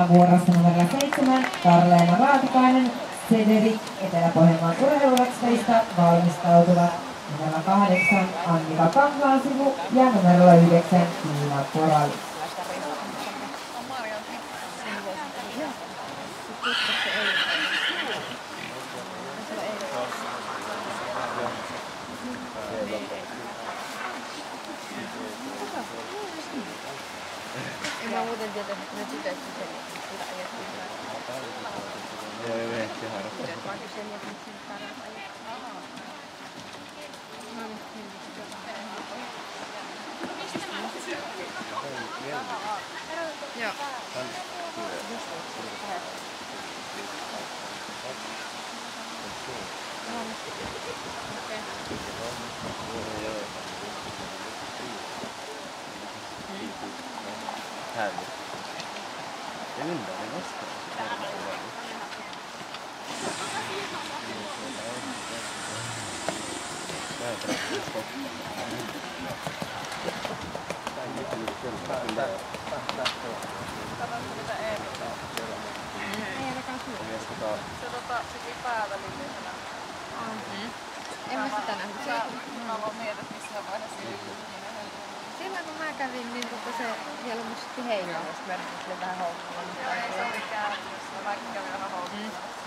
vuorossa numero 7 Karleena Raatikainen, Cedric Etelä-Pohjanmaan urheilureksteistä valmistautuvat numero 8 Annika Kankaansivu ja numero 9 Tiina Porali. En mä muuten tiedä, että ne tytöt kyselivät sitä ajettiin. Joo, ehti harrastaa. Tytöt vaan kyselivät, että sen paras ajettiin. Joo. Härligt. Jag undrar det nästa. Sekin päävälineellä. En mä sitä nähnyt. Mä vaan mietin, että missä vaiheessa Silloin kun mä kävin, niin se vielä muistutti Heinolasta verran, että oli vähän houkuttava. se oli kääntyessä, vaikka kävi vähän houkuttava.